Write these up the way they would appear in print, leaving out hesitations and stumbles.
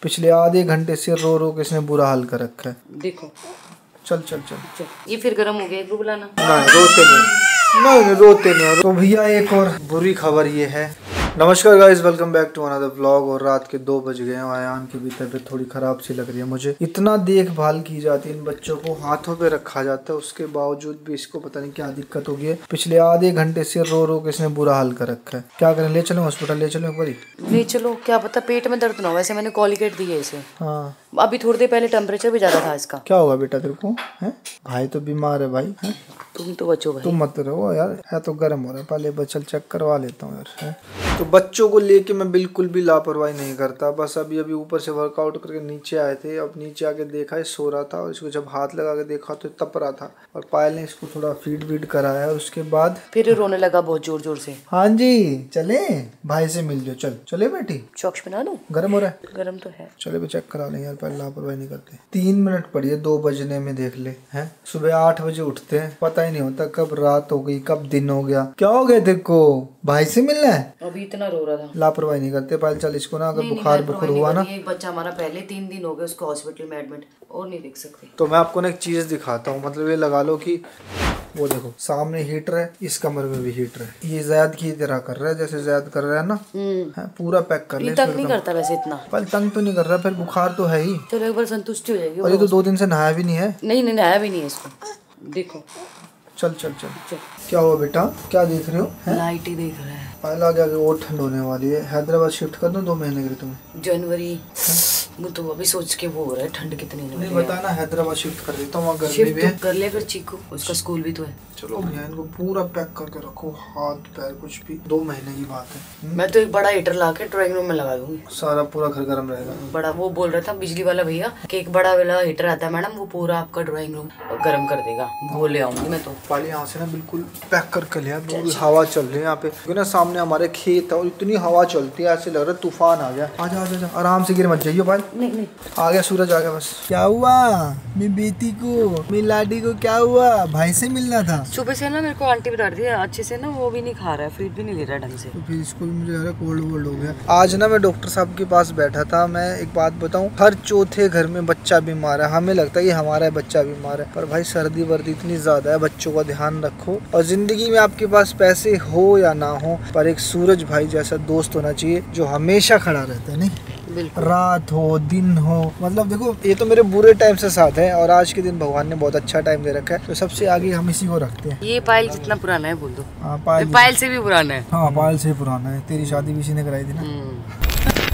पिछले आधे घंटे से रो रो के इसने बुरा हाल कर रखा है। देखो चल चल चल, ये फिर गर्म हो गया, एक बुलाना। नहीं रोते नहीं रोते नहीं। तो भैया एक और बुरी खबर ये है। नमस्कार guys, welcome back to another vlog. और रात के 2 बज गए हैं। आयान की भी तबीयत थोड़ी खराब सी लग रही है मुझे। इतना देखभाल की जाती है, इन बच्चों को हाथों पे रखा जाता है, उसके बावजूद भी इसको पता नहीं क्या दिक्कत हो गई है। पिछले आधे घंटे से रो रो के इसने बुरा हाल कर रखा है। क्या करें, ले चलो हॉस्पिटल, ले चलो एक बारी। ले चलो, क्या पता पेट में दर्द ना हो। वैसे मैंने कॉलिगेट दी है इसे। हाँ अभी थोड़ी देर पहले टेम्परेचर भी ज्यादा था इसका। क्या होगा बेटा तेरे को है? भाई तो बीमार है भाई है? तुम तो बचो भाई। तुम मत रहो यार, है तो गर्म हो रहा है। पहले बचल चेक करवा लेता हूँ यार है? तो बच्चों को लेके मैं बिल्कुल भी लापरवाही नहीं करता। बस अभी ऊपर से वर्कआउट करके नीचे आए थे। अब नीचे आके देखा है सो रहा था, और इसको जब हाथ लगा के देखा तो तप रहा था। और पायल ने इसको थोड़ा फीड वीड कराया। उसके बाद फिर रोने लगा बहुत जोर जोर से। हाँ जी चले, भाई से मिल जाओ। चल चले बेटी, चौक्स बना दूं? गर्म हो रहा है? गर्म तो है। चले भी चेक करा लें यार, पहले लापरवाही नहीं करते। 3 मिनट पड़ी है 2 बजने में, देख ले हैं। सुबह 8 बजे उठते हैं, पता ही नहीं होता कब रात हो गई कब दिन हो गया। क्या हो गया देखो, भाई से मिलना है? अभी इतना रो रहा था। लापरवाही नहीं करते। पहले चल इसको ना, अगर बुखार बुखार हुआ ना। एक बच्चा हमारा पहले 3 दिन हो गए उसको हॉस्पिटल में एडमिट, और नहीं देख सकते। तो मैं आपको ना एक चीज दिखाता हूँ। मतलब ये लगा लो कि वो देखो सामने हीटर है, इस कमरे में भी हीटर है। ये जैद की तरह कर रहा है, जैसे जैद कर रहा है ना है, पूरा पैक कर ले। तंग नहीं करता वैसे इतना। पहले तंग तो नहीं कर रहा, फिर बुखार तो है ही। चलो एक बार संतुष्टि हो जाएगी। और ये तो 2 दिन से नहाया भी नहीं है। नहीं नहाया भी नहीं है इसको। देखो चल चल चल। क्या हुआ बेटा, क्या देख रहे हो? लाइट ही देख रहा है। पहला आगे और ठंड होने वाली है। हैदराबाद शिफ्ट कर दो 2 महीने के लिए तुम्हें। जनवरी वो तो अभी सोच के वो हो रहा है, ठंड कितनी नहीं बताना, हैदराबाद शिफ्ट कर देता हूँ, वहाँ गर्मी भी है। कर ले फिर चीकू, उसका स्कूल भी तो है। चलो भैया इनको पूरा पैक करके रखो, हाथ पैर कुछ भी। 2 महीने की बात है। मैं तो एक बड़ा हीटर ला के ड्राइंग रूम में लगा दूंगी, सारा पूरा घर गर्म रहेगा। बड़ा वो बोल रहा था बिजली वाला भैया कि एक बड़ा वाला हीटर आता है मैडम, वो पूरा आपका ड्राइंग रूम गर्म कर देगा। वो ले आऊंगी मैं तो। पाली यहाँ से ना बिल्कुल पैक करके लिया। हवा चल रही है यहाँ पे, क्योंकि ना सामने हमारे खेत है और इतनी हवा चलती है, ऐसे लग रहा है तूफान आ गया। आजा आजा आजा, आराम से गिर मत जाइए भाई। नहीं आ गया सूरज आ गया बस। क्या हुआ मेरी बेटी को, मेरी लाडी को क्या हुआ? भाई से मिलना था। सुबह से ना मेरे को आंटी बता रही थी अच्छे से ना वो भी नहीं खा रहा है, फीड भी नहीं ले रहा ढंग से। तो फिर इसको भी मुझे लग रहा है कोल्ड वोल्ड हो गया। आज ना मैं डॉक्टर साहब के पास बैठा था। मैं एक बात बताऊं, हर चौथे घर में बच्चा बीमार है। हमें लगता है ये हमारा बच्चा बीमार है, पर भाई सर्दी वर्दी इतनी ज्यादा है। बच्चों का ध्यान रखो। और जिंदगी में आपके पास पैसे हो या ना हो, पर एक सूरज भाई जैसा दोस्त होना चाहिए जो हमेशा खड़ा रहता है। नहीं रात हो दिन हो, मतलब देखो ये तो मेरे बुरे टाइम से साथ है, और आज के दिन भगवान ने बहुत अच्छा टाइम दे रखा है, तो सबसे आगे हम इसी को रखते हैं। ये पायल जितना पुराना है बोल दो। हाँ पायल से भी पुराना है। हाँ पायल से पुराना है। तेरी शादी भी इसी ने कराई थी ना।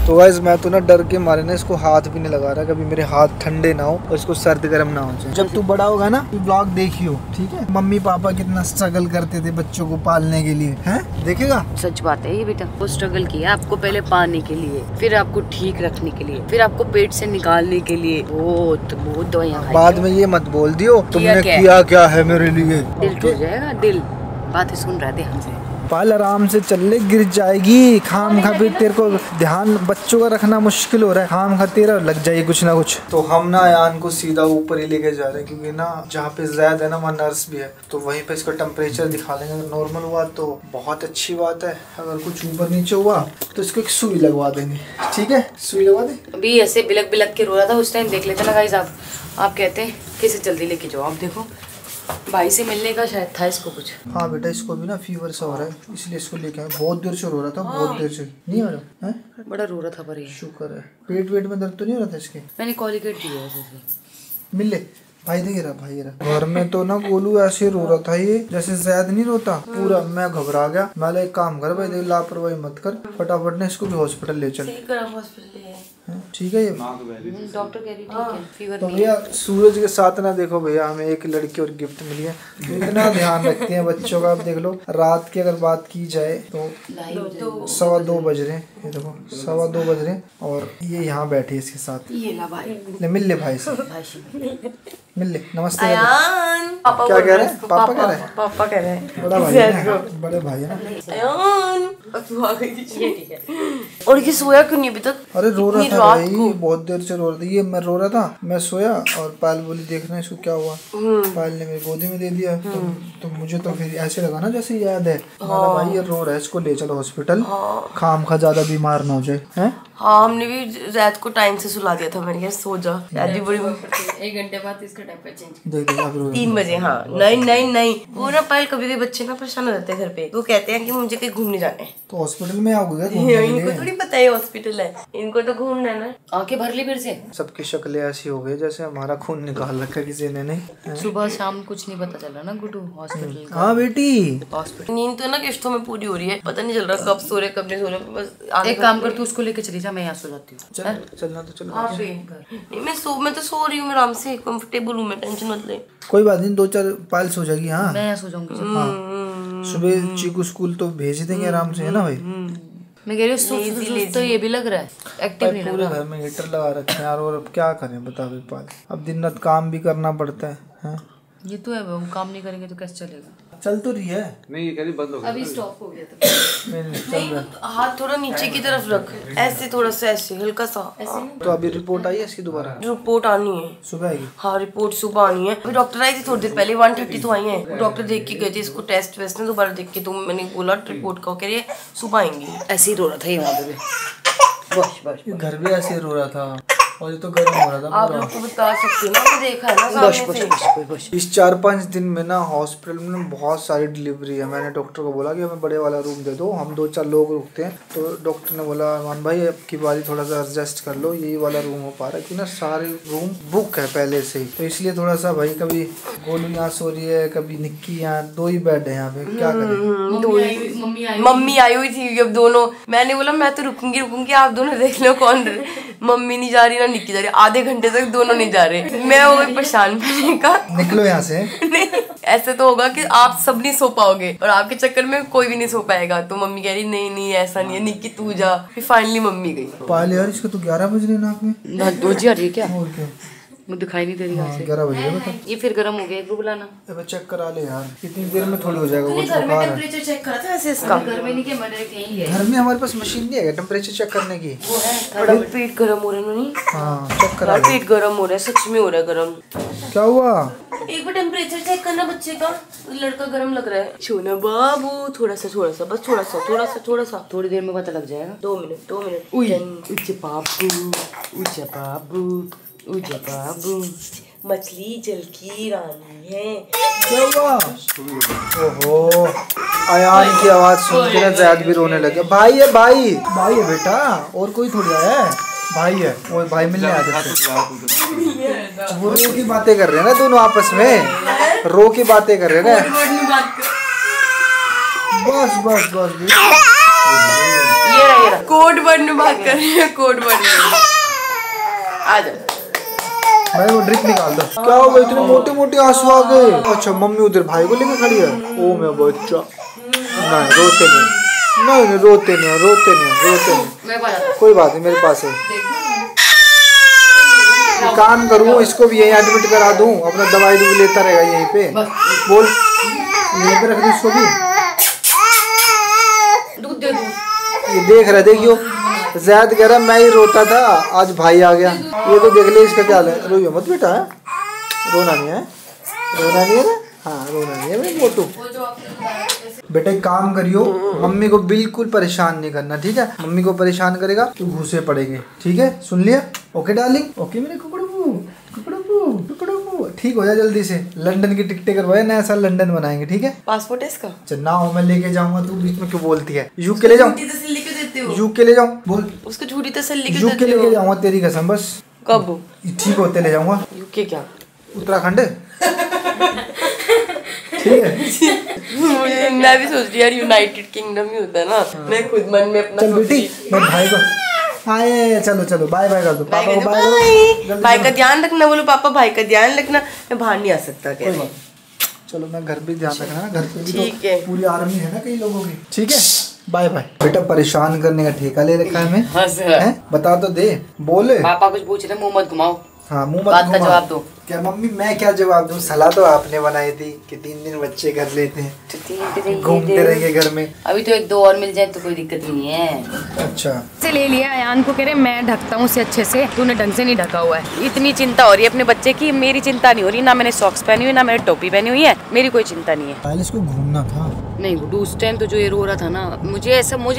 तो गाइस मैं तो ना डर के मारे ना इसको हाथ भी नहीं लगा रहा, कभी मेरे हाथ ठंडे ना हो और इसको सर्द गर्म ना हो जाए। जब तू बड़ा होगा ना तू ब्लॉग देखियो, ठीक है? मम्मी पापा कितना स्ट्रगल करते थे बच्चों को पालने के लिए, हैं? देखेगा? सच बात है ये बेटा, वो स्ट्रगल किया आपको पहले पाने के लिए, फिर आपको ठीक रखने के लिए, फिर आपको पेट से निकालने के लिए बहुत दवाइयाँ। बाद में ये मत बोल दियो तुमने किया क्या है मेरे लिए। दिल टूट जाएगा, दिल बातें सुन रहे थे हमसे। पाल आराम से चल ले, गिर जाएगी। खाम खा फिर तेरे को ध्यान बच्चों का रखना मुश्किल हो रहा है। खाम खा तेरा लग जाएगी कुछ ना कुछ। तो हम ना यान को सीधा ऊपर ही लेके जा रहे हैं, क्योंकि ना जहाँ पे ज़्यादा है ना वहाँ नर्स भी है, तो वहीं पे इसका टेम्परेचर दिखा लेंगे। अगर नॉर्मल हुआ तो बहुत अच्छी बात है, अगर कुछ ऊपर नीचे हुआ तो इसको एक सुई लगवा देंगे। ठीक है, सुई लगवा दे। अभी ऐसे बिलक बिलक के रो रहा था उस टाइम, देख लेते ना गाइस आप कहते हैं कैसे जल्दी लेके जाओ। आप देखो भाई से मिलने का शायद था इसको कुछ। हाँ बेटा इसको भी ना फीवर सा हो रहा है, इसलिए इसको लेके आए। बहुत देर से रो रहा था, बहुत देर से। नहीं हो रहा है? बड़ा रो रहा था पर ये। शुक्र है। पेट वेट में दर्द तो नहीं हो रहा था इसके? मैंने कॉलिगेट दी है ऐसे। मिल ले भाई, दे रहा भाई रहा। घर में तो ना गोलू ऐसे रो रहा था ये, जैसे जैद नहीं रोता पूरा। मैं घबरा गया। मैं एक काम कर भाई, देख लापरवाही मत कर, फटाफट ने इसको भी हॉस्पिटल ले चल। ठीक है ये डॉक्टर कह रही ठीक है, फीवर तो भैया सूरज के साथ ना देखो भैया हमें एक लड़की और गिफ्ट मिली है। इतना ध्यान रखते हैं बच्चों का। आप देख लो रात की अगर बात की जाए तो 2:15 बज रहे हैं। ये देखो 2:15 बज रहे हैं और ये यहाँ बैठी है इसके साथ। ये ला भाई, ले मिल ले भाई से, मिल ले। नमस्ते पापा क्या कह रहे हैं? पापा कह रहे हैं? पापा कह रहे हैं। बड़ा भाई है ना, बड़े भाई है ना। अयान, तू आ गई। ये ठीक है। और ये सोया क्यों नहीं अभी तक? अरे रो रहा इतनी था रात भाई, को। बहुत देर से रो रहा था। ये मैं रो रहा था, मैं सोया और पायल बोली देखना इसको क्या हुआ। पायल ने मेरी गोदी में दे दिया। तो मुझे तो फिर ऐसे लगा ना जैसे याद है हमारा भाई ये रो रहा है, इसको ले चलो हॉस्पिटल, खाम खा ज्यादा बीमार ना हो जाए। हैं? हाँ, हमने भी जैद को टाइम से सुला दिया था। मैंने कहा सो जा, दादी बड़ी 1 घंटे बाद इसका डायपर चेंज। देख देख अब रो रहा है। 3 बजे। हाँ, नहीं वो ना पायल कभी कभी बच्चे ना परेशान हो जाते हैं घर पे। वो कहते हैं कि मुझे कहीं घूमने जाना है। तो हॉस्पिटल में आओगे घूमने के इनको लिए? थोड़ी पता है हॉस्पिटल है, इनको तो घूमना है ना। आंखें भर ली फिर से। सबकी शक्लें ऐसी हो गई जैसे हमारा खून निकाल रखा है किसी ने। नहीं सुबह शाम कुछ नहीं पता चला ना गुड्डू हॉस्पिटल का। हाँ बेटी, हॉस्पिटल नींद तो ना किश्तों में पूरी हो रही है, पता नहीं चल रहा कब सो रहे कब नहीं सो रहे। बस एक काम कर, तू उसको लेके चली जा, मैं यहाँ सो जाती हूँ। चलना तो चलो। नहीं, मैं तो सो रही हूँ, मैं आराम से कंफर्टेबल हूँ, मैं टेंशन मत ले। कोई बात नहीं, 2-4 पायल सो जाएगी। हाँ मैं यहाँ सो जाऊंगी। हाँ, सुबह चीकू स्कूल तो भेज देंगे आराम से, है ना भाई। मैं कह रही हूँ सुस्त तो ये भी लग रहा है, एक्टिव नहीं लग पूरे रहा। घर में हीटर लगा रखे हैं यार, और अब क्या करें बता भी पाल। अब दिन रात काम भी करना पड़ता है, हैं? ये तो है, वो काम नहीं करेंगे तो कैसे चलेगा। चल तो रही है। नहीं, ये कह रही बंद हो गया। अभी स्टॉप हो गया था। नहीं चल रहा। हाथ थोड़ा नीचे की तरफ रख, ऐसे थोड़ा सा, ऐसे हल्का सा। तो अभी रिपोर्ट आई है इसकी दोबारा? रिपोर्ट आनी है सुबह आएगी। हाँ, रिपोर्ट सुबह आनी है। अभी डॉक्टर आई थी थोड़ी देर पहले, 1:30 तो आई है। डॉक्टर देख के गए थे इसको, टेस्ट वेस्ट ने दोबारा देख के। तो मैंने बोला रिपोर्ट का, कह रही है सुबह आएंगी। ऐसे ही रो रहा था ये वहाँ पे भी। बस ये घर भी ऐसे रो रहा था और ये तो गर्म हो रहा था आप पूरा। लोग को बता सकते हो ना, मैं देखा है ना सामने से। इस 4-5 दिन में ना हॉस्पिटल में बहुत सारी डिलीवरी है। मैंने डॉक्टर को बोला कि हमें बड़े वाला रूम दे दो, हम 2-4 लोग रुकते हैं। तो डॉक्टर ने बोला मान भाई अब की बारी थोड़ा सा एडजस्ट कर लो, यही वाला रूम हो पा रहा है क्योंकि ना सारे रूम बुक है पहले से ही। तो इसलिए थोड़ा सा भाई, कभी गोलू यहाँ सो रही है, कभी निक्की यहाँ, 2 ही बेड है यहाँ पे, क्या करें। मम्मी आई हुई थी अब दोनों। मैंने बोला मैं तो रुकूंगी, आप दोनों देख लो कौन। मम्मी नहीं जा रही ना निक्की जा रही, आधे घंटे तक दोनों नहीं जा रहे। मैं हो गई परेशान, मैंने कहा निकलो यहाँ से। नहीं, ऐसे तो होगा कि आप सब नहीं सो पाओगे और आपके चक्कर में कोई भी नहीं सो पाएगा। तो मम्मी कह रही नहीं ऐसा नहीं है, निक्की तू जा। फिर फाइनली मम्मी गई। पायल यार इसको तो 11 बज रहे नाक में। रोजी आ रही है क्या? और क्या, मुझे दिखाई नहीं दे रही यहाँ से। 11 बज रहे बता। ये फिर गर्म हो गया, एक बुलाना। अब चेक करा ले यार, कितनी देर में थोड़ी हो जाएगा। वो घर में बुखार है। टेम्परेचर चेक करा था ऐसे इसका। घर में नहीं के मैंने कहीं है। घर में हमारे पास मशीन नहीं है टेम्परेचर चेक करने की। वो है, बड़ा पेट गर्म हो रहा है। नहीं हाँ चेक करा ले। पेट गर्म हो रहा है, सच में हो रहा है गर्म। क्या हुआ? एक बार टेम्परेचर चेक करना बच्चे का, लड़का गर्म लग रहा है। छोना बाबू, थोड़ा सा बस, थोड़ा सा। थोड़ी देर में पता लग जाएगा। 2 मिनट। उच्चे बाबू मछली जल की रानी है। क्या हुआ? ओहो, अयान की आवाज सुन के ना ज़ैद भी रोने लगे। भाई है बेटा, और कोई थोड़ी आया है, भाई है। वो भाई मिलने आते थे। वो रो की बातें कर रहे हैं ना दोनों आपस में, रो की बातें कर रहे हैं ना। बस ये रहा कोड वर्ड में बात कर रहे हैं, कोड वर्ड में। आ जाओ भाई, वो ड्रिप निकाल दो। क्या हो गया, इतने मोटे आंसू आ गए? अच्छा मम्मी उधर भाई को लेकर खड़ी है। ओ मैं बच्चा, नहीं रोते नहीं। कोई बात नहीं, मेरे पास है। काम करूँ इसको भी यहीं एडमिट करा दूँ, अपना दवाई लेता रहेगा यहीं पे। बोल, यहीं पे रख दूँ इसको भी। दूध दे दूँ। ये देख रहे, देखियो ज़ैद कह रहा मैं ही रोता था, आज भाई आ गया। ये तो देख ले इसका क्या है। रोइयो मत बेटा, रोना नहीं है ना। हाँ रोना नहीं है भाई मोटू। बेटा एक काम करियो, मम्मी को बिल्कुल परेशान नहीं करना, ठीक है? मम्मी को परेशान करेगा तो घूसे पड़ेंगे, ठीक है? सुन लिया? ओके डार्लिंग, ओके मेरे कुकड़ू। ठीक हो जा जल्दी से। लंदन की टिकटें करवाए, नया साल लंदन बनाएंगे, ठीक है? पासपोर्ट है इसका? चल ना हो, मैं लेके जाऊंगा, तू बीच में क्यों बोलती है? यूके ले जाऊँ? यूके ले जाऊँ? बोल, उसको झूठी तसल्ली क्यों यूके देते हो? लेके जाऊंगा तेरी कसम। बस कब? ठीक होते ले जाऊंगा। यूके क्या? उत्तराखंड। ठीक है। मैं भी सोच रही यार यूनाइटेड किंगडम ही होता है ना। मैं खुद मन में अपना चल बेटी, मैं भाई को आए, चलो बाय कर दो। पापा को बाय करो। भाई का ध्यान रखना। बोलो पापा भाई का ध्यान रखना। मैं बाहर नहीं आ सकता क्या? चलो मैं घर भी ध्यान रखना ना, घर पे भी ठीक तो है। पूरी आर्मी है ना कई लोगों की। ठीक है, बाय। बेटा परेशान करने का ठेका ले रखा है हमें। हाँ सर। बता तो दे, बोले। पापा कुछ पूछ रहे, मुंह मत घुमाओ। हाँ मुंह मत बात का घुमा। जवाब दो। क्या मम्मी मैं क्या जवाब दूं? सलाह तो आपने बनाई थी कि 3 दिन बच्चे कर लेते हैं, घूमते रहेंगे घर में। अभी तो 1-2 और मिल जाए तो कोई दिक्कत नहीं है। अच्छा से ले लिया। अयान को कह रहे मैं ढकता हूँ उसे अच्छे से, तूने ढंग से नहीं ढका हुआ है। इतनी चिंता हो रही है अपने बच्चे की, मेरी चिंता नहीं हो रही। ना मैंने सॉक्स पहनी हुई, ना मैंने टोपी पहनी हुई है, मेरी कोई चिंता नहीं है। पहले इसको घूमना था। नहीं गुड्डू, उस टाइम तो जो ये रो रहा था ना, मुझे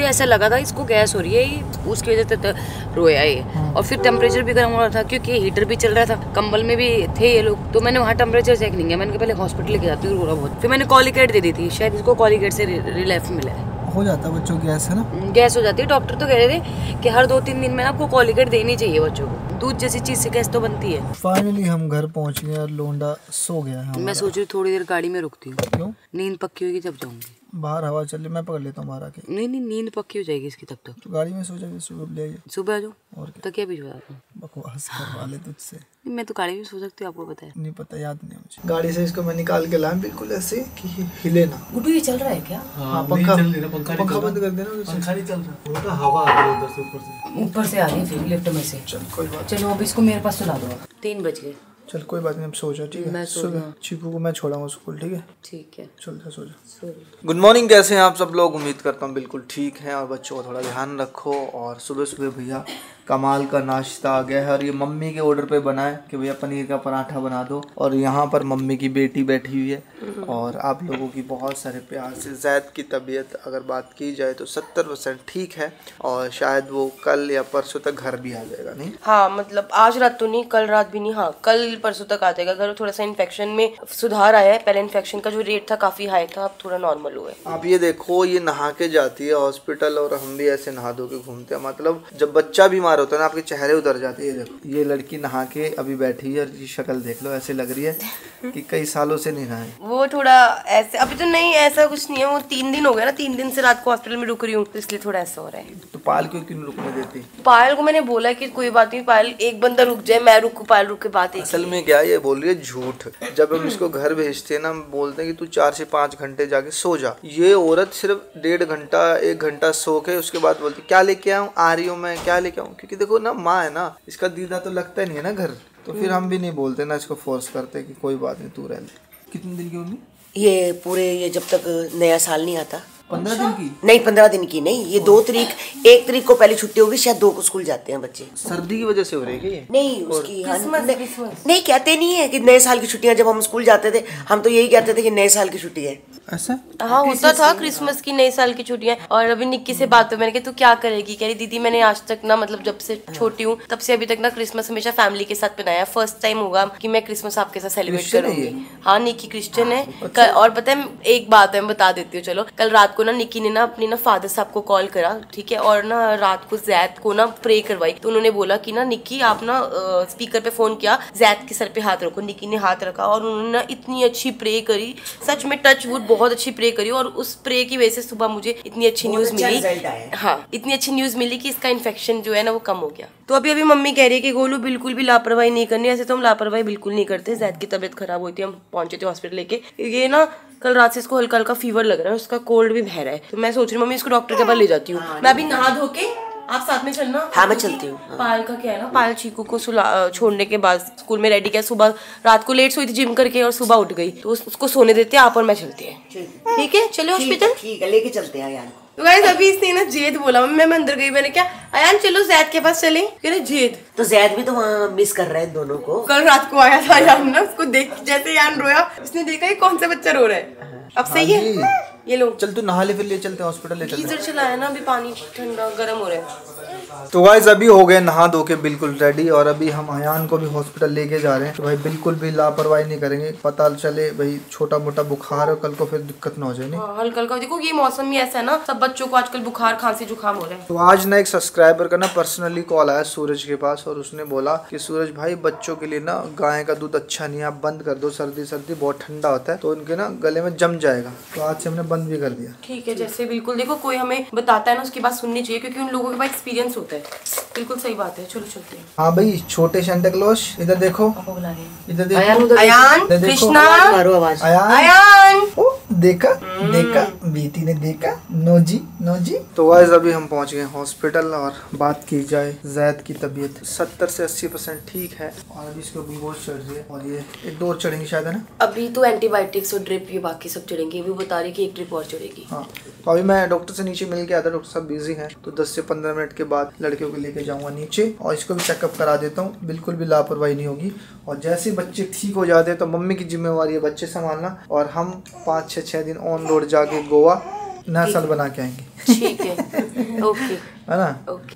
ऐसा लगा था इसको गैस हो रही है, उसकी वजह से रोया ये। और फिर टेम्परेचर भी गर्म हो रहा था क्योंकि हीटर भी चल रहा था, कंबल में भी थे ये लोग। तो मैंने वहाँ टेम्परेचर चेक नहीं किया, मैंने पहले हॉस्पिटल लेके जाती हूँ, रो रहा बहुत। फिर मैंने कॉलिकेट दे दी थी, शायद इसको कॉलिकेट से रिलीफ मिला है। हो जाता है बच्चों की गैस, है ना? गैस हो जाती है। डॉक्टर तो कह रहे थे कि हर 2-3 दिन में आपको कॉलिकेट देनी चाहिए बच्चों को। दूध जैसी चीज से गैस तो बनती है। फाइनली हम घर पहुंच गए और लोंडा सो गया है। मैं सोच रही थोड़ी देर गाड़ी में रुकती हूँ। क्यों? नींद पक्की होगी तब जाऊंगी। बाहर हवा चल रही, मैं पकड़ लेता हूँ बाहर आके। नहीं, नींद पक्की हो जाएगी इसकी तब तक। तो गाड़ी में सो जाएगी, सुबह ले आइए। सुबह आ जाओ और क्या? तो क्या भिजवा दूँ? बकवास करवा ले तुझसे। मैं तो गाड़ी में सो सकती हूँ, आपको पता है। नहीं पता, याद नहीं मुझे। गाड़ी से इसको मैं निकाल के लाया बिल्कुल ऐसे कि हिले ना। गुड्डू ये चल रहा है क्या? हाँ, पंखा बंद कर देना। पंखा नहीं चल रहा, उल्टा हवा आ रही है उधर से ऊपर से आ रही है फिर लिफ्ट में से। चल कोई बात। चलो अब इसको मेरे पास सुला दो। 3 बज गए। चल कोई बात नहीं, अब सो जा, ठीक है? मैं सो सुबह जाऊँ। चीकू को मैं छोड़ाऊंगा स्कूल, ठीक है? ठीक है, चल जा, सो जा। सो गुड मॉर्निंग, कैसे हैं आप सब लोग? उम्मीद करता हूँ बिल्कुल ठीक हैं और बच्चों का थोड़ा ध्यान रखो। और सुबह सुबह भैया कमाल का नाश्ता आ गया है और ये मम्मी के ऑर्डर पे बना है कि भैया पनीर का पराठा बना दो। और यहाँ पर मम्मी की बेटी बैठी हुई है और आप लोगों की बहुत सारे प्यार से जैद की तबीयत अगर बात की जाए तो 70% ठीक है और शायद वो कल या परसों तक घर भी आ जाएगा। नहीं? हाँ मतलब आज रात तो नहीं, कल रात भी नहीं, हाँ कल परसों तक आ जाएगा। अगर थोड़ा सा इन्फेक्शन में सुधार आया है, पहले इन्फेक्शन का जो रेट था काफी हाई था, अब थोड़ा नॉर्मल हुआ है। आप ये देखो, ये नहा के जाती है हॉस्पिटल और हम भी ऐसे नहा धो के घूमते हैं। मतलब जब बच्चा बीमार होता है ना, आपके चेहरे उतर जाते हैं। देखो ये लड़की नहा के अभी बैठी है और ये शक्ल देख लो, ऐसे लग रही है कि कई सालों से नहीं नहाए। वो थोड़ा ऐसे अभी तो नहीं, ऐसा कुछ नहीं है। वो 3 दिन हो गया ना, 3 दिन से रात को हॉस्पिटल में रुक रही हूँ, तो इसलिए थोड़ा ऐसा हो रहा है। तो पायल क्यों रुकने देती? पायल को मैंने बोला कि कोई बात नहीं पायल, एक बंदा रुक जाए, मैं रुकूं, पायल रुक के बात। असल में क्या ये बोल रही है झूठ। जब हम इसको घर भेजते हैं ना, हम बोलते हैं कि तू 4 से 5 घंटे जाके सो जा। ये औरत सिर्फ 1.5 घंटा 1 घंटा सो के उसके बाद बोलती क्या लेके आऊँ, आ रही हूँ मैं, क्या लेके आऊँ। क्योंकि देखो ना, माँ है ना, इसका दीदा तो लगता नहीं है ना घर, तो फिर हम भी नहीं बोलते ना, इसको फोर्स करते कि कोई बात नहीं तू रह ले। कितने दिन की होगी ये? पूरे ये जब तक नया साल नहीं आता। 15 दिन की? नहीं 15 दिन की नहीं, ये 2 तारीख 1 तारीख को पहले छुट्टी होगी, शायद 2 को स्कूल जाते हैं बच्चे। सर्दी की वजह से हो रही है ये? नहीं उसकी नहीं कहते नहीं है कि नए साल की छुट्टियां। जब हम स्कूल जाते थे हम तो यही कहते थे कि नए साल की छुट्टी है। ऐसा? हाँ होता था क्रिसमस की, नए साल की छुट्टियां। और अभी निक्की से बात हुई, मैंने कहा तू क्या करेगी? कह रही दीदी मैंने आज तक ना, मतलब जब से छोटी हूँ तब से अभी तक ना क्रिसमस हमेशा फैमिली के साथ मनाया, फर्स्ट टाइम होगा कि मैं क्रिसमस आपके साथ सेलिब्रेट करूंगी। हाँ निक्की क्रिश्चियन है। और पता है एक बात है, मैं बता देती हूँ। चलो कल रात को ना निक्की ने ना अपनी ना फादर साहब को कॉल करा, ठीक है, और ना रात को जैद को ना प्रे करवाई। तो उन्होंने बोला कि ना निक्की आप ना स्पीकर पे फोन किया, जैद के सर पे हाथ रखो। निक्की ने हाथ रखा और उन्होंने ना इतनी अच्छी प्रे करी, सच में टच वुड बहुत अच्छी प्रे करी। और उस प्रे की वजह से सुबह मुझे इतनी अच्छी न्यूज मिली, हाँ इतनी अच्छी न्यूज मिली कि इसका इन्फेक्शन जो है ना वो कम हो गया। तो अभी मम्मी कह रही है कि गोलू बिल्कुल भी लापरवाही नहीं करनी। ऐसे तो हम लापरवाही बिल्कुल नहीं करते। जैद की तबीयत खराब हुई थी, हम पहुंचे थे हॉस्पिटल लेके। ये ना कल रात से इसको हल्का हल्का फीवर लग रहा है, उसका कोल्ड भी बह रहा है। तो मैं सोच रही हूँ मम्मी इसको डॉक्टर के पास ले जाती हूँ। मैं अभी नहा धो के, आप साथ में चलना। हाँ मैं चलती हूँ। पायल का क्या है ना, पायल चीकू को छोड़ने के बाद स्कूल में रेडी किया। सुबह रात को लेट सोई थी जिम करके और सुबह उठ गई, तो उसको सोने देते हैं आप और मैं चलते हैं। ठीक है चलो हॉस्पिटल। ठीक है लेके चलते हैं यार। तो गाइस अभी इसने ना जेद बोला, मैं अंदर गई, मैंने क्या अयान चलो जैद के पास चले, कह रहे जेद। तो जैद भी तो वहाँ मिस कर रहे हैं दोनों को। कल रात को आया था अयान ना, उसको देख जैसे अयान रोया, उसने देखा ये कौन सा बच्चा रो रहा है। अब सही है, ये लो चल तू नहा ले, फिर ले चलते हैं हॉस्पिटल, ले चलते हैं। गीजर चलाया ना, अभी पानी ठंडा गर्म हो रहा है। तो गाइस अभी हो गए नहा धो के बिल्कुल रेडी और अभी हम अयान को भी हॉस्पिटल लेके जा रहे हैं। तो भाई बिल्कुल भी लापरवाही नहीं करेंगे, पता चले भाई छोटा मोटा बुखार है कल को फिर दिक्कत ना हो जाए। नहीं हल्का हल्का, देखो ये मौसम ही ऐसा है ना, सब बच्चों को आजकल बुखार खांसी जुकाम हो रहा है। तो आज ना एक सब्सक्राइबर का ना पर्सनली कॉल आया सूरज के पास और उसने बोला कि सूरज भाई बच्चों के लिए ना गाय का दूध अच्छा नहीं है, आप बंद कर दो, सर्दी बहुत ठंडा होता है तो उनके ना गले में जम जाएगा। तो आज से हमने बंद भी कर दिया। ठीक है जैसे बिल्कुल, देखो कोई हमें बताता है ना उसकी बात सुननी चाहिए, क्योंकि उन लोगों के पास एक्सपीरियंस होता है। बिल्कुल सही बात है, चलो चलते हैं। हाँ भाई छोटे सेंटा क्लॉज इधर देखो, इधर देखो, अयान कृष्णा अयान अयान ओ देखा देखा बेटी ने देखा। नो जी नो जी। तो गाइस अभी हम पहुंच गए हॉस्पिटल और बात की जाए जैद की तबीयत 70 से 80% ठीक है और अभी इसको ग्लूकोज चढ़ रही है और ये एक डोज चढ़ेंगी शायद, है ना? अभी तो एंटीबायोटिक्स और ड्रिप ये बाकी सब चढ़ेंगे, अभी बता रही कि एक ड्रिप और चढ़ेगी। हाँ तो अभी मैं डॉक्टर से नीचे मिल के आता, डॉक्टर साहब बिजी हैं तो 10 से 15 मिनट के बाद लड़कियों को लेके जाऊंगा नीचे और इसको भी चेकअप करा देता हूँ। बिल्कुल भी लापरवाही नहीं होगी और जैसे बच्चे ठीक हो जाते हैं तो मम्मी की जिम्मेवारी है बच्चे संभालना और हम 5-6 दिन ऑन रोड जाके गोवा नया साल बना के आएंगे। ठीक है ओके है ना?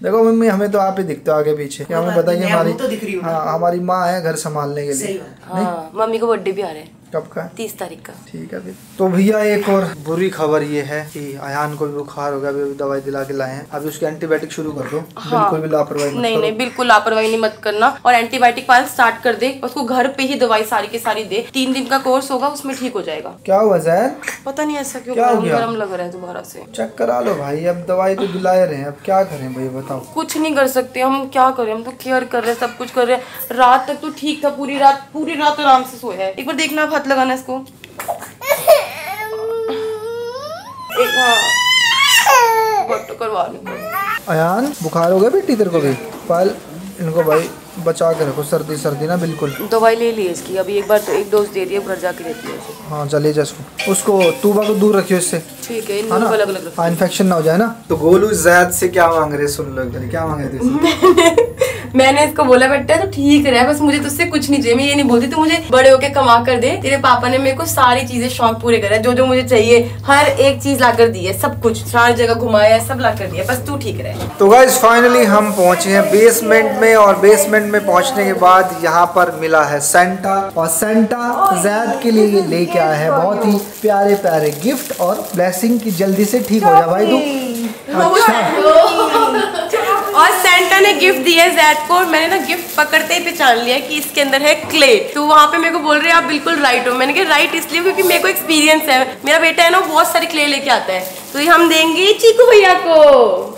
देखो मम्मी हमें तो आप ही दिखते हो आगे पीछे, क्या हमें पता है कि हमारी तो दिख रही हूँ। हाँ हमारी माँ है घर संभालने के लिए। हाँ मम्मी को बर्थडे भी आ रहा है कब का? 30 तारीख का। ठीक है फिर। तो भैया एक और बुरी खबर ये है कि अयान को भी बुखार हो गया, अभी दवाई दिला के लाए हैं, अभी उसके एंटीबायोटिक शुरू कर दो। हाँ, बिल्कुल भी लापरवाही मत करो। नहीं बिल्कुल लापरवाही नहीं मत करना और एंटीबायोटिक पास स्टार्ट कर दे, उसको घर पे ही दवाई सारी की सारी दे, 3 दिन का कोर्स होगा उसमें ठीक हो जाएगा। क्या हुआ जैद? पता नहीं ऐसा क्यों क्या हो गया? गरम लग रहा है दोबारा से। चेक करा लो भाई, अब दवाई तो दिलाए रहे हैं, अब क्या करें भाई बताओ। कुछ नहीं कर सकते हम, क्या करें, हम तो केयर कर रहे हैं, सब कुछ कर रहे हैं। रात तक तो ठीक था, पूरी रात आराम से सोया है। एक बार देखना आप हाथ लगाना इसको। एक करवा अयान बुखार हो गया बेटी तेरे को भी? पाल इनको भाई बचा के रखो, सर्दी ना बिल्कुल। दवाई ले ली इसकी, अभी एक बार तो एक डोज दे दिया, घर जाके लेती है। हाँ चले जा उसको तूबा को दूर रखियो इससे, ठीक है, हाँ ना? अलग अलग हाँ इन्फेक्शन ना हो जाए ना। तो गोलू जैद से क्या मांग रहे सुन लो, क्या मांगे थे? मैंने इसको बोला बेटा तो ठीक रहा, बस मुझे तुझसे कुछ नहीं चाहिए। मैं ये नहीं बोलती तू मुझे बड़े होके कमा कर दे। तेरे पापा ने मेरे को सारी चीजें शौक पूरे करे, जो मुझे चाहिए हर एक चीज ला कर दी है, सब कुछ सारी जगह घुमाया, सब ला कर दिया, बस तू ठीक रहे। तो गाइस फाइनली हम पहुंचे हैं बेसमेंट में और बेसमेंट में पहुंचने के बाद यहाँ पर मिला है सेंटा और सेंटा जैद के लिए लेके आया है बहुत ही प्यारे प्यारे गिफ्ट और ब्लेसिंग की जल्दी से ठीक हो जा भाई तू। अच्छा और सेंटा ने गिफ्ट दिया है जैद को और मैंने ना गिफ्ट पकड़ते ही पहचान लिया कि इसके अंदर है क्ले। तो वहाँ पे मेरे को बोल रहे हैं आप बिल्कुल राइट हो। मैंने कहा राइट इसलिए क्योंकि मेरे को एक्सपीरियंस है, मेरा बेटा है ना बहुत सारे क्ले लेके आता है, तो ये हम देंगे चीकू भैया को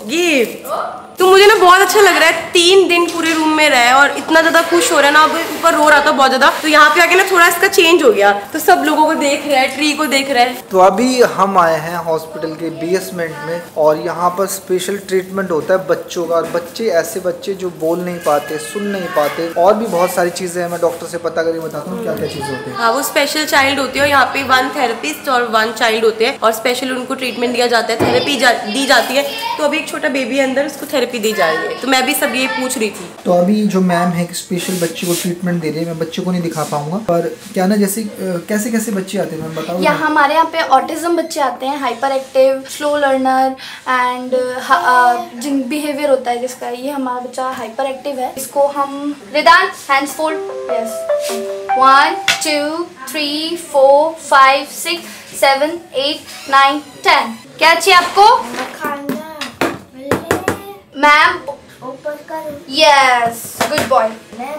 गिफ्ट। तो मुझे ना बहुत अच्छा लग रहा है, 3 दिन पूरे रूम में रहे और इतना ज्यादा खुश हो रहा है ना, अब ऊपर रो रहा था बहुत ज्यादा, तो यहाँ पे आके ना थोड़ा इसका चेंज हो गया, तो सब लोगों को देख रहा है, ट्री को देख रहा है। तो अभी हम आए हैं हॉस्पिटल के बेसमेंट में और यहाँ पर स्पेशल ट्रीटमेंट होता है बच्चों का। और बच्चे ऐसे बच्चे जो बोल नहीं पाते, सुन नहीं पाते, और भी बहुत सारी चीजें हैं, मैं डॉक्टर से पता करके बताता हूँ क्या क्या चीजें होती है। हाँ वो स्पेशल चाइल्ड होती है और यहाँ पे 1 थेरेपिस्ट और 1 चाइल्ड होते हैं और स्पेशल उनको ट्रीटमेंट दिया जाता है, थेरेपी दी जाती है। तो अभी एक छोटा बेबी है अंदर, उसको थेरेपी दी जा रही है, तो मैं भी सब ये पूछ रही थी। तो अभी जो मैम है स्पेशल बच्चे को ट्रीटमेंट दे रही है, मैं बच्चे को नहीं दिखा पाऊंगा, पर क्या ना जैसे कैसे कैसे बच्चे आते हैं मैम बताओ। यहाँ हमारे यहाँ पे ऑटिज्म बच्चे आते हैं, hyper active, slow learner and जिन बिहेवियर होता है जिसका, ये हमारा बच्चा हाइपर एक्टिव है। इसको हम रिदान हैंड्स फोल्ड, यस 1 2 3 4 5 6 7 8 9 10। क्या चाहिए आपको मैम? ऊपर करो। Yes good boy. मैं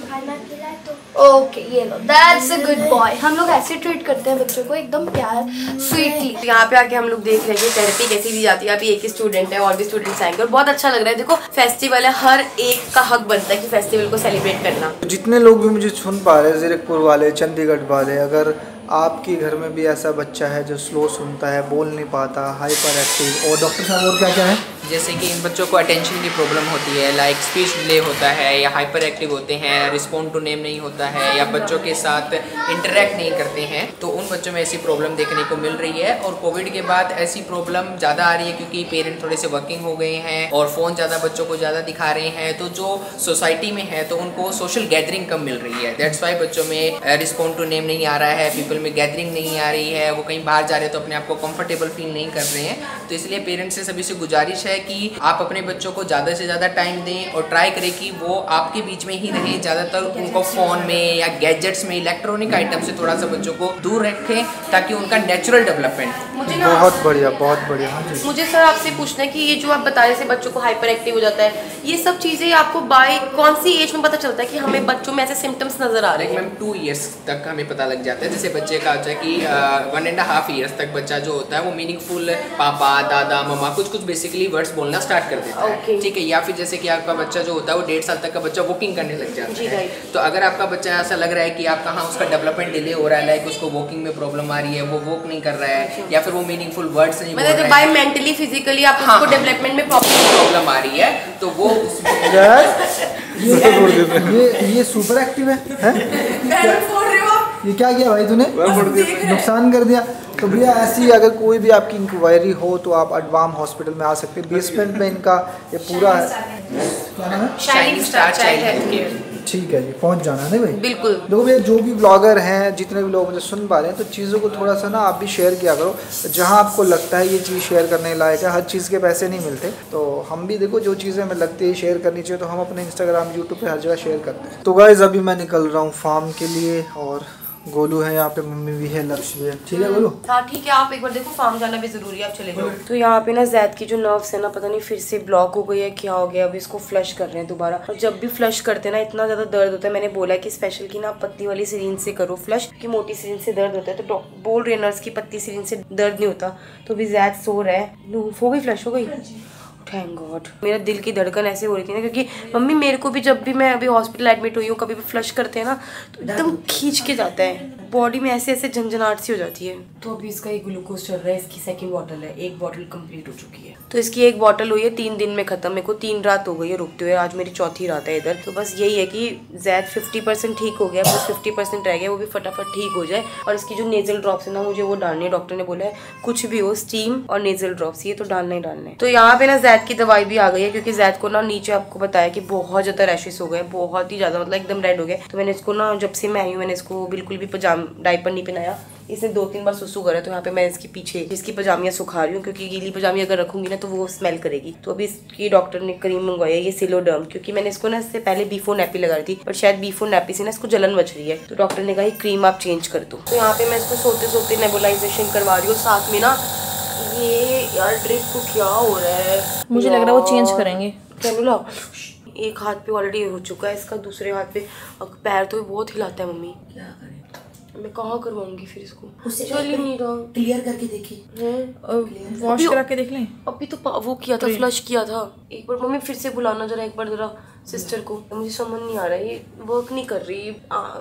खाना खिला तो ओके ये लो, दैट्स अ गुड बॉय। हम लोग ऐसे ट्रीट करते हैं बच्चों को एकदम प्यार स्वीटली। यहाँ पे आके हम लोग देख रहे हैं थेरेपी कैसी दी जाती है। अभी एक ही स्टूडेंट है और भी स्टूडेंट्स आएंगे और बहुत अच्छा लग रहा है। देखो फेस्टिवल है, हर एक का हक बनता है कि फेस्टिवल को सेलिब्रेट करना। जितने लोग भी मुझे सुन पा रहे हैं, जीरकपुर वाले, चंडीगढ़ वाले, अगर आपके घर में भी ऐसा बच्चा है जो स्लो सुनता है, बोल नहीं पाता, हाइपर एक्टिव, और डॉक्टर साहब और क्या क्या है? जैसे कि इन बच्चों को अटेंशन की प्रॉब्लम होती है, लाइक स्पीच डिले होता है, या हाइपर एक्टिव होते हैं, रिस्पॉन्ड टू नेम नहीं होता है, या बच्चों के साथ इंटरेक्ट नहीं करते हैं, तो उन बच्चों में ऐसी प्रॉब्लम देखने को मिल रही है। और कोविड के बाद ऐसी प्रॉब्लम ज़्यादा आ रही है क्योंकि पेरेंट थोड़े से वर्किंग हो गए हैं और फ़ोन ज़्यादा बच्चों को ज़्यादा दिखा रहे हैं, तो जो सोसाइटी में है तो उनको सोशल गैदरिंग कम मिल रही है। दैट्स वाई बच्चों में रिस्पॉन्ड टू नेम नहीं आ रहा है, पीपल में गैदरिंग नहीं आ रही है, वो कहीं बाहर जा रहे हैं तो अपने आप को कंफर्टेबल फील नहीं कर रहे हैं। तो इसलिए पेरेंट्स से सभी से गुजारिश है कि आप अपने बच्चों को ज़्यादा से ज़्यादा टाइम दें और ट्राई करें कि वो आपके बीच में ही रहें। ज़्यादातर उनको फ़ोन में या गैजेट्स में, इलेक्ट्रॉनिक आइटम से थोड़ा सा बच्चों को दूर रखें ताकि उनका नेचुरल डेवलपमेंट हो। मुझे बहुत बढ़िया, बहुत बढ़िया। मुझे सर आपसे पूछना है कि ये जो आप बता रहे थे बच्चों को हाइपर एक्टिव हो जाता है, ये सब चीज़ें आपको बाय कौन सी एज में पता चलता है कि हमें बच्चों में ऐसे सिम्टम्स नजर आ रहे हैं? मैम 2 इयर्स तक हमें पता लग जाता है। जैसे बच्चे का होता है कि 1.5 ईयर्स तक बच्चा जो होता है वो मीनिंगफुल पापा, दादा, मम्मा, कुछ बेसिकली वर्ड्स बोलना स्टार्ट कर देता है, ठीक है। या फिर जैसे कि आपका बच्चा जो होता है वो 1.5 साल तक का बच्चा वॉकिंग करने लग जाता है, तो अगर आपका बच्चा ऐसा लग रहा है कि आपका हाँ उसका डेवलपमेंट डिले हो रहा है, लाइक उसको वॉकिंग में प्रॉब्लम आ रही है, वो वॉक नहीं कर रहा है, या फिर वो मीनिंगफुल वर्ड्स नहीं बोल रहा है, बाय मेंटली फिजिकली आप उसको डेवलपमेंट में प्रॉब्लम आ रही है, तो वो ये सुपर एक्टिव है? ये क्या किया भाई तूने? नुकसान कर दिया। तो भैया ऐसी अगर कोई भी आपकी इंक्वायरी हो तो आप अडवाम हॉस्पिटल में आ सकते हैं। बेसमेंट में इनका ये पूरा क्या नाम है? Shining star child health care. ठीक है जी, पहुंच जाना है भाई। बिल्कुल। देखो भैया, जो भी ब्लॉगर हैं, जितने भी लोग मुझे सुन पा रहे हैं, तो चीज़ों को थोड़ा सा ना आप भी शेयर किया करो। जहां आपको लगता है ये चीज़ शेयर करने लायक है, हर चीज़ के पैसे नहीं मिलते, तो हम भी देखो जो चीज़ें हमें लगती है शेयर करनी चाहिए, तो हम अपने इंस्टाग्राम यूट्यूब पे हर जगह शेयर करते हैं। तो गाइस अभी मैं निकल रहा हूँ फार्म के लिए, और गोलू है यहाँ पे, मम्मी भी है, लक्ष्य भी है। ठीक है गोलू? हाँ ठीक है, आप एक बार देखो, फार्म जाना भी जरूरी है, आप चले जाओ। तो यहाँ पे ना जैद की जो नर्व्स है ना, पता नहीं फिर से ब्लॉक हो गई है, क्या हो गया, अभी इसको फ्लश कर रहे हैं दोबारा। और जब भी फ्लश करते हैं ना इतना ज्यादा दर्द होता है। मैंने बोला कि स्पेशल की ना पत्ती वाली सिरिंज से करो फ्लश, क्योंकि मोटी सिरिंज से दर्द होता है। तो बोल रहे नर्स की पत्ती सिरिंज से दर्द नहीं होता। तो अभी जैद सो रहा है। हो गई फ्लश, हो गई, थैंक गॉड। मेरा दिल की धड़कन ऐसे हो रही थी ना, क्योंकि मम्मी मेरे को भी जब भी मैं अभी हॉस्पिटल एडमिट हुई हूँ, कभी भी फ्लश करते हैं ना तो एकदम खींच के जाता है, बॉडी में ऐसे ऐसे झंझनाहट सी हो जाती है। तो अभी इसका एक ग्लूकोज चल रहा है, इसकी सेकंड बॉटल है, एक बॉटल कंप्लीट हो चुकी है। तो इसकी एक बॉटल हुई है 3 दिन में खत्म। मेरे को 3 रात हो गई है रुकते हुए, आज मेरी चौथी रात है इधर। तो बस यही है कि जैद 50% ठीक हो गया, बस 50% रह गया, वो भी फटाफट ठीक हो जाए। और इसकी जो नेजल ड्रॉप्स है ना, मुझे वो डालनी है। डॉक्टर ने बोला है कुछ भी हो, स्टीम और नेजल ड्रॉप्स ये तो डालना ही डालना है। तो यहाँ पे ना जैद की दवाई भी आ गई है, क्योंकि जैद को ना नीचे आपको बताया कि बहुत ज्यादा रैशेस हो गए, बहुत ही ज्यादा, मतलब एकदम रेड हो गए। तो मैंने इसको ना, जब से मैं आई हूँ, मैंने इसको बिल्कुल भी डायपर नहीं पहनाया। इसने 2-3 बार सुसु करा, तो यहाँ पे मैं इसके पीछे इसकी पजामियाँ सुखा रही हूँ, क्योंकि गीली पजामी अगर रखूंगी ना तो वो स्मेल करेगी। तो अभी इसकी डॉक्टर ने क्रीम मंगवाई है, ये सिलोडर्म, क्योंकि मैंने इसको ना इससे पहले बीफोर नैपी लगा रही थी, पर शायद बीफोर नैपी से ना इसको जलन बच रही है। तो डॉक्टर ने कहा ये क्रीम आप चेंज कर दो। तो यहाँ पे मैं इसको सोते सोते नेबुलाइजेशन करवा रही हूँ, साथ में ना ये यार ड्रिप को क्या हो रहा है, मुझे लग रहा है वो चेंज करेंगे। कैनुला एक हाथ पे ऑलरेडी हो चुका है इसका, दूसरे हाथ पे पैर तो बहुत हिलाता है। मम्मी क्या करें, मैं कहाँ करवाऊंगी फिर इसको, चल ही नहीं रहा। क्लियर करके देखिए, वॉश करा के देख लें। अभी तो वो किया था, फ्लश किया था। एक बार मम्मी फिर से बुलाना जरा, एक बार जरा सिस्टर को। मुझे समझ नहीं आ रहा है, ये वर्क नहीं कर रही,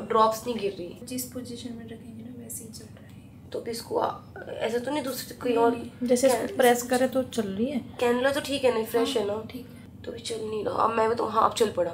ड्रॉप्स नहीं गिर रही। जिस पोजीशन में रखेंगे ना वैसे ही चल रहा है। तो भी इसको ऐसा तो नहीं दूसरे कोई और जैसे प्रेस करे तो चल रही है। कैनुला तो ठीक है ना, फ्रेश है ना, ठीक है। तो भी चल नहीं रहा। अब मैं बताऊँ, हाँ अब चल पड़ा।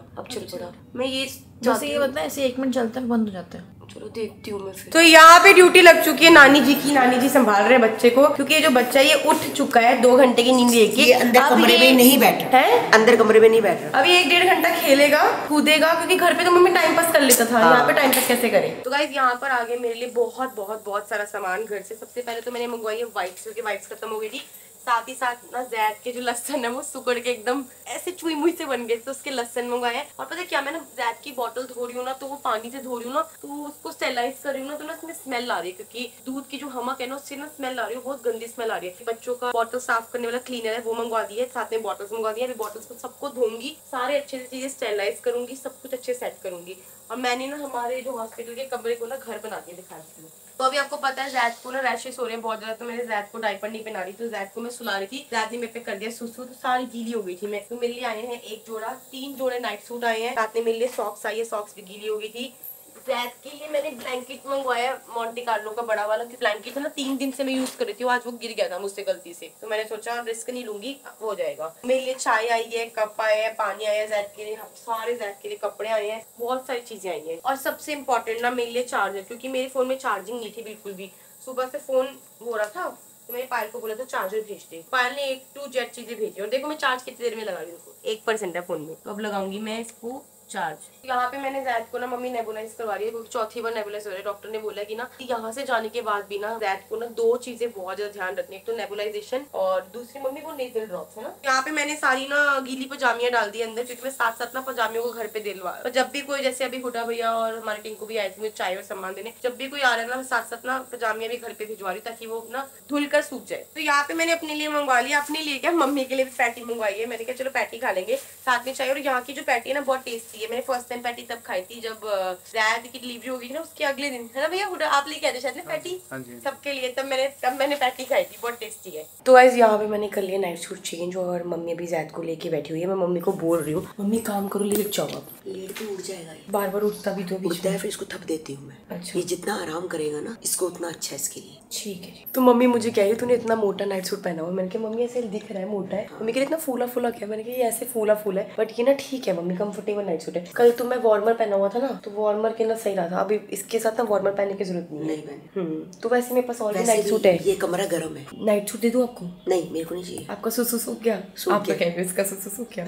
मैं ये जैसे ये बताए ऐसे 1 मिनट चलता है, बंद हो जाता है। चलो देखती हूँ मैं फिर। तो यहाँ पे ड्यूटी लग चुकी है नानी जी की। नानी जी संभाल रहे हैं बच्चे को, क्योंकि ये जो बच्चा है ये उठ चुका है 2 घंटे की नींद लेके। अंदर कमरे में नहीं बैठ रहा है, अंदर कमरे में नहीं बैठ रहा। अभी 1-1.5 घंटा खेलेगा कूदेगा, क्योंकि घर पे तो मम्मी टाइम पास कर लेता था, यहाँ पे टाइम पास कैसे करे। तो गाइस यहाँ पर आगे मेरे लिए बहुत सारा सामान घर से। सबसे पहले तो मैंने मंगवाई है वाइप्स, क्योंकि वाइप्स खत्म हो गई थी। साथ ही साथ ना जैद के जो लहसन है वो सुकड़ के एकदम ऐसे चुई मुई से बन गए, तो उसके लहसन मंगवाए हैं। और पता है क्या, मैं ना जैद की बोतल धो रही हूँ ना, तो वो पानी से धो रही हूँ ना, तो उसको स्टेलाइज कर रही हूँ ना, तो ना इसमें स्मेल आ रही है, क्योंकि दूध की जो हमक है ना उससे ना स्मेल आ रही है, बहुत गंदी स्मेल आ रही है। बच्चों का बॉटल साफ करने वाला क्लीनर है, वो मंगवा दिया है, साथ में बॉटल्स मंगवा दिया। अभी बॉटल्स को सबको धोऊंगी, सारे अच्छे से चीजें स्टेलाइज करूंगी, सब कुछ अच्छे सेट करूंगी। और मैंने ना हमारे जो हॉस्पिटल के कमरे को ना घर बना के दिखाती हूँ। तो अभी आपको पता है जैद को ना रैशेस हो रहे हैं बहुत ज्यादा, तो मैंने जैद को डायपर नहीं पहना रही, तो जैद को मैं सुला रही थी। जैद ने मेरे पे कर दिया सुसु, तो सारी गीली हो गई थी मैं। तो मेरे लिए आए हैं 1 जोड़ा, 3 जोड़े नाइट सूट आए हैं, साथ में मेरे लिए सॉक्स आई है, सॉक्स भी गीली हो गई थी। जैद के लिए मैंने ब्लैंकेट मंगवाया मोंटे कार्लो का बड़ा वाला, कि ब्लैंकेट है ना 3 दिन से मैं यूज कर रही थी, आज वो गिर गया था मुझसे गलती से, तो मैंने सोचा रिस्क नहीं लूंगी, वो हो जाएगा। मेरे लिए चाय आई है, कप आए हैं, पानी आया है जैद के लिए, सारे जैद के लिए कपड़े आए हैं, बहुत सारी चीजें आई हैं। और सबसे इम्पोर्टेंट ना मेरे लिए चार्जर, क्योंकि मेरे फोन में चार्जिंग नहीं थी बिल्कुल भी। सुबह से फोन हो रहा था, तो मैंने पायल को बोला था चार्जर भेज दे। पायल ने A to Z चीजें भेजी, और देखो मैं चार्ज कितनी देर में लगा रही हूँ, 1% है फोन में। तो अब लगाऊंगी मैं इसको चार्ज। यहाँ पे मैंने जैद को ना मम्मी नेबुलाइज करवा रही है, क्योंकि चौथी बार नेबुलाइज हो रहा है। डॉक्टर ने बोला कि ना यहाँ से जाने के बाद भी ना जैद को ना 2 चीजें बहुत ज्यादा ध्यान रखनी है, एक तो नेबुलाइजेशन और दूसरी मम्मी वो नेजल ड्रॉप्स है ना। यहाँ पे मैंने सारी ना गीली पजामियां डाल दी अंदर, क्योंकि मैं साथ ना पजामियों को घर पे दिलवा। तो जब भी कोई, जैसे अभी हुडा भैया और हमारे टिंकू भी आए थे मुझे चाय और सामान देने, जब भी कोई आ रहा है ना साथ ना पजामियां भी घर पे भिजवा रही हूँ, ताकि वो ना धुल कर सूख जाए। तो यहाँ पे मैंने अपने लिए मंगवा लिया, अपने लिए क्या मम्मी के लिए भी पैटी मंगवाई है। मैंने कहा चलो पैटी खा लेंगे, साथ में चाय। और यहाँ की जो पैटी है ना बहुत टेस्टी है, है। मैंने फर्स्ट टाइम पैटी तब खाई थी जब जैद की डिलीवरी हो गई ना, उसके अगले दिन, है ना भैया? आप लेके आए थे शायद ना पैटी सबके लिए, तब मैंने पैटी खाई थी, बहुत टेस्टी है। तो गाइस यहाँ पे मैंने कर लिया नाइट सूट चेंज और मम्मी अभी जैद को लेके बैठी हुई है। मैं मम्मी को बोल रही हूँ, मम्मी काम करो, लेट जाओ। अब लेट तो उठ जाएगा, बार बार उठता भी तो उठता है, फिर इसको थप देती हूँ मैं। अच्छा, ये जितना आराम करेगा ना इसको उतना अच्छा है इसके लिए। ठीक है। तो मम्मी मुझे कह रही तूने इतना मोटा नाइट सूट पहना हुआ। मैंने कहा मम्मी ऐसे दिख रहा है मोटा है। मम्मी कह रही इतना फूला फूला क्या? मैंने कहा ये ऐसे फूला फूला है, बट ये ना ठीक है मम्मी, कंफर्टेबल नाइट सूट है। कल तो मैं वार्मर पहना हुआ था ना, तो वार्मर के ना सही रहा था। अभी इसके साथ ना वार्मर पहनने की जरूरत नहीं है। तो वैसे मेरे पास ऑलरेडी नाइट सूट है। ये कमरा गर्म है, नाइट सूट दे दूं आपको? नहीं मेरे को नहीं चाहिए। आपका सुसु सूख गया? आप क्या कहेंगे इसका सुसु सूख गया?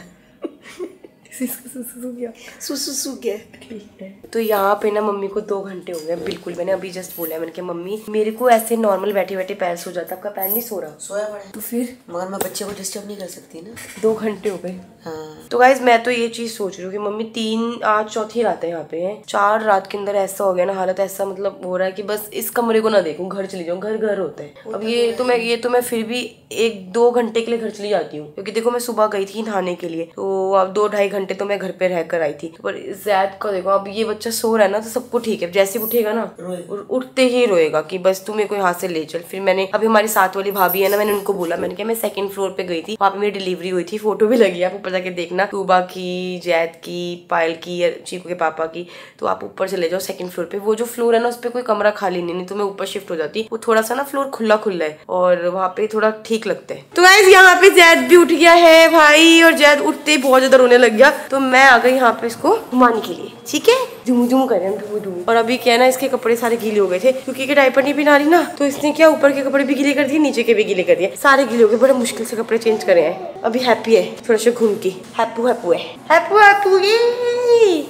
सुसु सूख गया। ठीक है। तो यहाँ पे ना मम्मी को 2 घंटे हो गए बिल्कुल। मैंने अभी जस्ट बोला है, मैंने कहा मम्मी मेरे को ऐसे नॉर्मल बैठे बैठे पैर सो जाता, आपका पैर नहीं सो रहा? सोया पड़ा है। तो फिर मगर मैं बच्चे को डिस्टर्ब नहीं कर सकती ना। 2 घंटे हो गए। हाँ। तो गाइज मैं तो ये चीज सोच रही हूँ कि मम्मी 3 आज चौथी रात है यहाँ पे है, 4 रात के अंदर ऐसा हो गया ना, हालत ऐसा मतलब हो रहा है कि बस इस कमरे को ना देखूं, घर चली जाऊँ। घर घर होता है। अब ये तो मैं फिर भी 1-2 घंटे के लिए घर चली जाती हूँ, क्योंकि देखो मैं सुबह गई थी नहाने के लिए, तो अब 2-2.5 घंटे तो मैं घर पे रह कर आई थी। पर जैद को देखो, अब ये बच्चा सो रहा है ना, तो सबको ठीक है, जैसे उठेगा ना उठते ही रोएगा कि बस तू मेरे को यहाँ से ले चल। फिर मैंने अभी हमारी साथ वाली भाभी है ना, मैंने उनको बोला, मैंने कहा मैं 2nd फ्लोर पे गई थी, वहाँ पे मेरी डिलीवरी हुई थी, फोटो भी लगी है, आप ऊपर जाके देखना, टूबा की, जैद की, पायल की, चीकू के पापा की। तो आप ऊपर चले जाओ 2nd फ्लोर पे। वो जो फ्लोर है ना उस पर कोई कमरा खाली नहीं तो मैं ऊपर शिफ्ट हो जाती। वो थोड़ा सा ना फ्लोर खुला खुला है और वहाँ पे थोड़ा ठीक लगता है। तो गाइस यहाँ पे जैद भी उठ गया है भाई, और जैद उठते ही बहुत ज्यादा रोने लग गया, तो मैं आ गई यहाँ पे इसको घुमाने के लिए। ठीक है, झूम झूम कर रहे हैं, झूम झूम। और अभी क्या है ना, इसके कपड़े सारे गीले हो गए थे क्योंकि डायपर नहीं पहना रही ना, तो इसने क्या ऊपर के कपड़े भी गीले कर दिए, नीचे के भी गीले कर दिए, सारे गीले हो गए। बड़े मुश्किल से कपड़े चेंज करे हैं। अभी हैप्पी है, थोड़ा सा घूम के हैप्पू हैप्पू है, हैप्पू हैप्पू।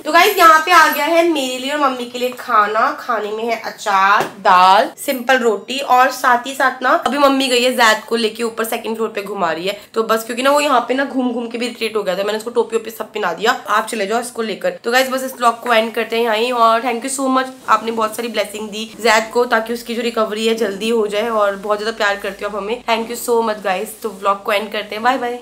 तो गाइस यहाँ पे आ गया है मेरे लिए और मम्मी के लिए खाना। खाने में है अचार, दाल, सिंपल रोटी, और साथ ही साथ ना अभी मम्मी गई है जैद को लेके ऊपर 2nd फ्लोर पे घुमा रही है। तो बस क्योंकि ना वो यहाँ पे ना घूम घूम के भी इरिटेट हो गया था, मैंने उसको टोपी ओपी सब पिना दिया, आप चले जाओ इसको लेकर। तो गाइस बस इस व्लॉग को एंड करते हैं यहीं, और थैंक यू सो मच, आपने बहुत सारी ब्लेसिंग दी जैद को ताकि उसकी जो रिकवरी है जल्दी हो जाए, और बहुत ज्यादा प्यार करते हो आप हमें। Thank you so much guys. तो व्लॉग को एंड करते हैं, बाय बाय।